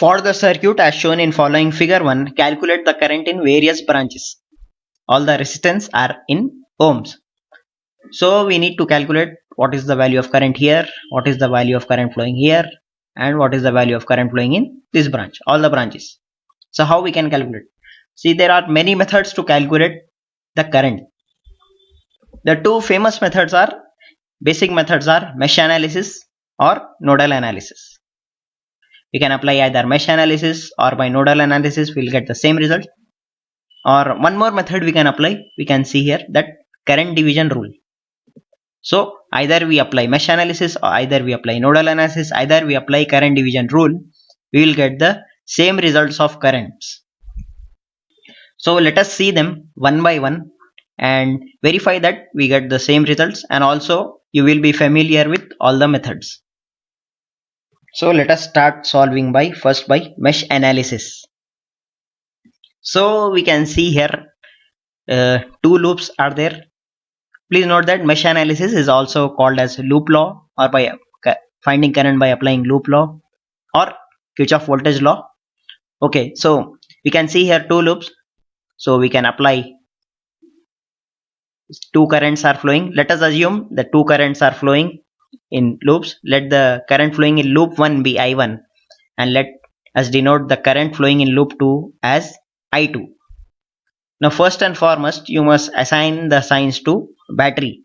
For the circuit as shown in following figure 1, calculate the current in various branches. All the resistance are in ohms. So we need to calculate what is the value of current here, what is the value of current flowing here, and what is the value of current flowing in this branch, all the branches. So how we can calculate? See, there are many methods to calculate the current. The two famous methods are, basic methods are mesh analysis or nodal analysis. We can apply either mesh analysis or by nodal analysis, we'll get the same result. Or one more method we can apply, we can see here, that current division rule. So either we apply mesh analysis or either we apply nodal analysis, either we apply current division rule, we will get the same results of currents. So let us see them one by one and verify that we get the same results, and also you will be familiar with all the methods. So let us start solving first by mesh analysis. So we can see here two loops are there. Please note that mesh analysis is also called as loop law, or by finding current by applying loop law or Kirchhoff voltage law. Okay, so we can see here two loops. So we can apply, two currents are flowing. Let us assume the two currents are flowing in loops. Let the current flowing in loop 1 be I1, and let us denote the current flowing in loop 2 as I2. Now first and foremost, you must assign the signs to battery.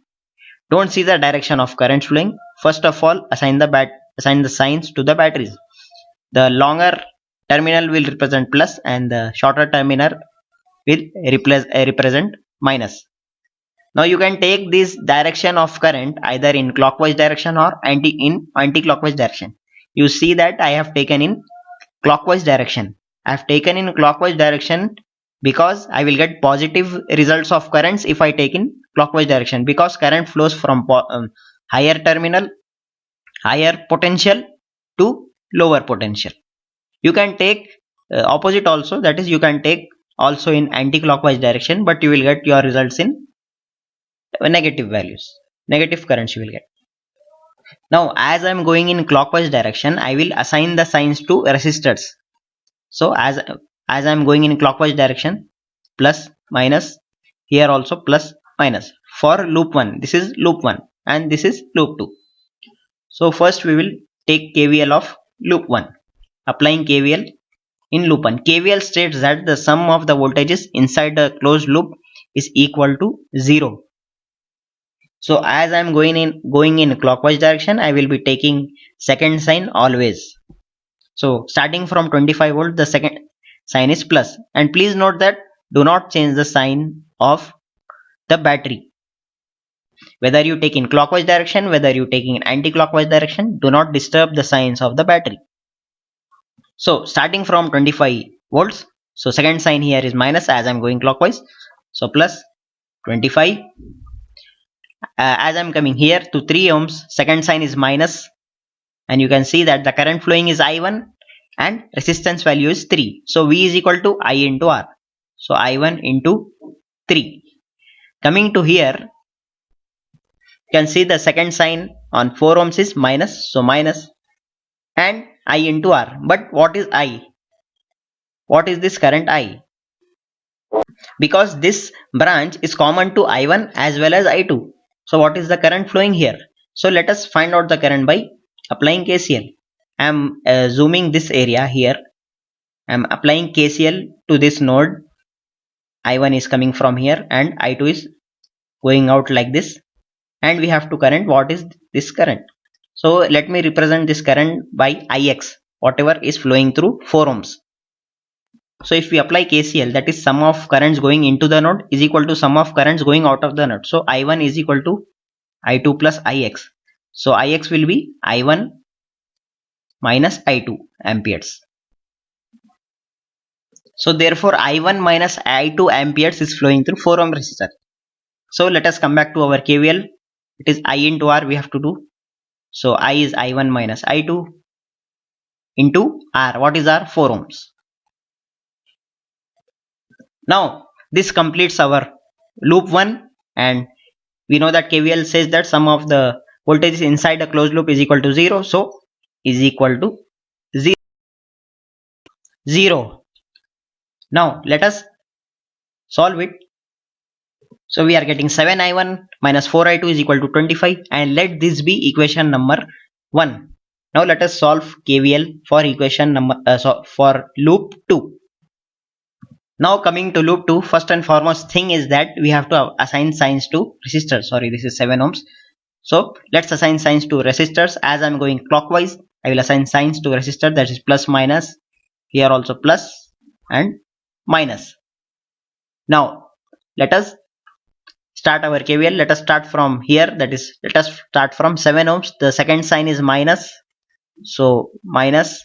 Don't see the direction of current flowing. First of all, assign the signs to the batteries. The longer terminal will represent plus and the shorter terminal will represent minus. Now you can take this direction of current either in clockwise direction or anti-clockwise direction. You see that I have taken in clockwise direction. I have taken in clockwise direction because I will get positive results of currents if I take in clockwise direction, because current flows from higher terminal, higher potential to lower potential. You can take opposite also, that is you can take also in anti-clockwise direction, but you will get your results in negative values, negative currents you will get. Now as I am going in clockwise direction, I will assign the signs to resistors. So as I am going in clockwise direction, plus minus, here also plus minus. For loop 1, this is loop 1 and this is loop 2. So first we will take KVL of loop 1. Applying KVL in loop 1, KVL states that the sum of the voltages inside the closed loop is equal to 0. So as I am going in clockwise direction, I will be taking second sign always. So starting from 25 volt, the second sign is plus. And please note that do not change the sign of the battery. Whether you take in clockwise direction, whether you taking in anti-clockwise direction, do not disturb the signs of the battery. So starting from 25 volts, so second sign here is minus as I am going clockwise. So plus 25. As I am coming here to 3 ohms, second sign is minus, and you can see that the current flowing is I1 and resistance value is 3. So V is equal to I into R. So I1 into 3. Coming to here, you can see the second sign on 4 ohms is minus, so minus, and I into R. But what is I? What is this current I? Because this branch is common to I1 as well as I2. So what is the current flowing here? So let us find out the current by applying KCL. I am zooming this area here. I am applying KCL to this node. I1 is coming from here and I2 is going out like this. And we have to current. What is this current? So let me represent this current by Ix, whatever is flowing through 4 ohms. So if we apply KCL, that is sum of currents going into the node is equal to sum of currents going out of the node. So I1 is equal to I2 plus Ix. So Ix will be I1 minus I2 amperes. So therefore I1 minus I2 amperes is flowing through 4 ohm resistor. So let us come back to our KVL. It is I into R we have to do. So I is I1 minus I2 into R. What is R? 4 ohms. Now this completes our loop 1, and we know that KVL says that sum of the voltages inside a closed loop is equal to 0. So is equal to 0. 0. Now let us solve it. So we are getting 7i1 minus 4i2 is equal to 25, and let this be equation number 1. Now let us solve KVL for equation number for loop 2. Now coming to loop 2, first and foremost thing is that we have to assign signs to resistors. Sorry, this is 7 ohms. So let's assign signs to resistors. As I'm going clockwise, I will assign signs to resistor, that is plus minus, here also plus and minus. Now let us start our KVL. Let us start from here, that is let us start from 7 ohms. The second sign is minus, so minus.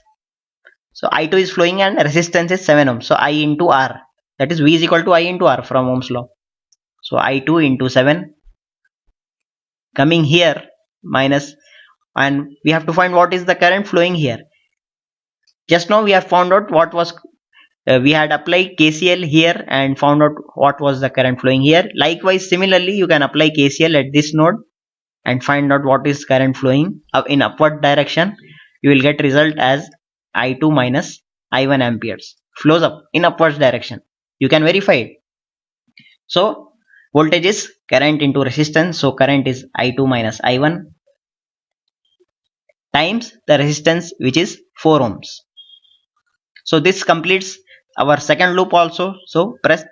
So I2 is flowing and resistance is 7 ohms, so I into R, that is V is equal to I into R from Ohm's law. So I2 into 7, coming here minus, and we have to find what is the current flowing here. Just now we have found out what was we had applied KCL here and found out what was the current flowing here. Likewise, similarly you can apply KCL at this node and find out what is current flowing in upward direction. You will get result as I2 minus I1 amperes flows up in upwards direction. You can verify it. So voltage is current into resistance, so current is I2 minus I1 times the resistance, which is 4 ohms. So this completes our second loop also. So press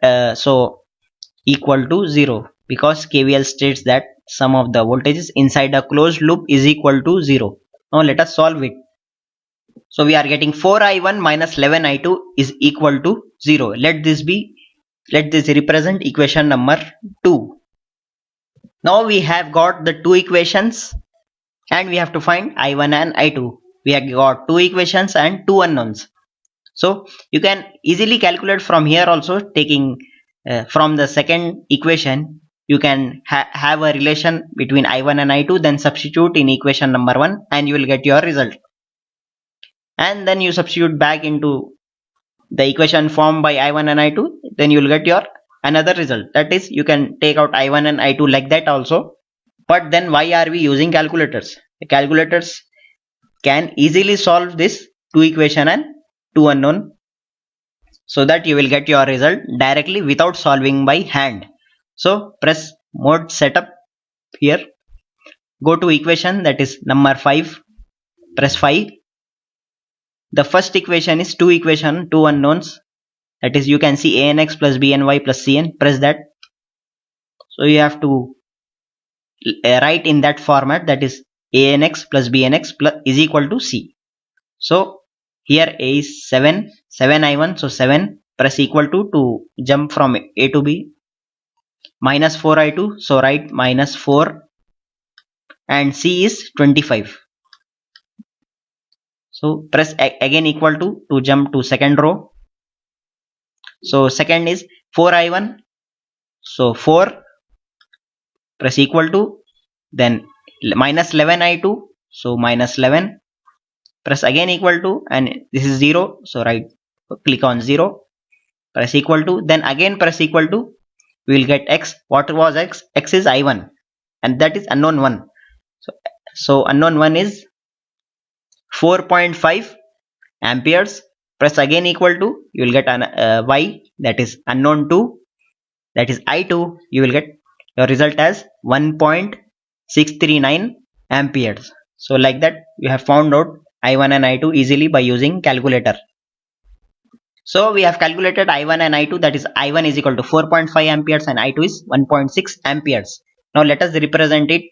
equal to 0, because KVL states that sum of the voltages inside a closed loop is equal to 0. Now let us solve it. So we are getting 4i1 minus 11i2 is equal to 0. Let this represent equation number 2. Now we have got the two equations and we have to find I1 and I2. We have got two equations and two unknowns. So you can easily calculate from here also, taking from the second equation. You can have a relation between I1 and I2, then substitute in equation number 1 and you will get your result. And then you substitute back into the equation formed by I1 and I2, then you will get your another result. That is, you can take out I1 and I2 like that also. But then why are we using calculators? The calculators can easily solve this two equation and two unknown, so that you will get your result directly without solving by hand. So press mode setup here, go to equation, that is number 5, press 5. The first equation is two unknowns, that is you can see ANX plus BNY plus CN, press that. So you have to write in that format, that is ANX plus BNX plus is equal to C. So here A is 7i1, so 7, press equal to jump from A to B, minus 4i2, so write minus 4, and C is 25. So press again equal to jump to second row. So second is 4i1, so 4, press equal to, then minus 11i2, so minus 11, press again equal to, and this is 0, so click on 0, press equal to, then again press equal to, we will get X. What was X? X is I1 and that is unknown 1. So unknown 1 is 4.5 amperes. Press again equal to, you will get Y, that is unknown 2, that is I2. You will get your result as 1.639 amperes. So like that you have found out I1 and I2 easily by using calculator. So we have calculated I1 and I2, that is I1 is equal to 4.5 amperes and I2 is 1.6 amperes. Now let us represent it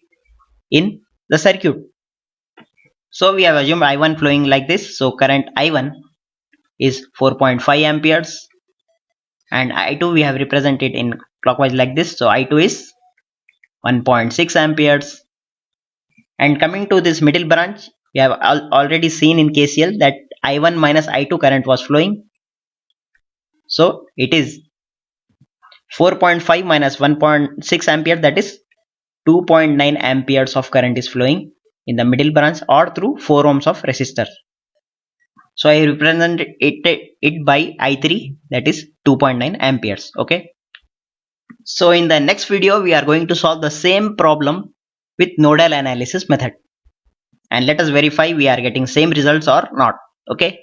in the circuit. So we have assumed I1 flowing like this. So current I1 is 4.5 amperes and I2 we have represented in clockwise like this. So I2 is 1.6 amperes. And coming to this middle branch, we have already seen in KCL that I1 minus I2 current was flowing. So it is 4.5 minus 1.6 ampere, that is 2.9 amperes of current is flowing in the middle branch or through 4 ohms of resistor. So I represent it by I3, that is 2.9 amperes. Okay. So in the next video we are going to solve the same problem with nodal analysis method, and let us verify we are getting same results or not. Okay.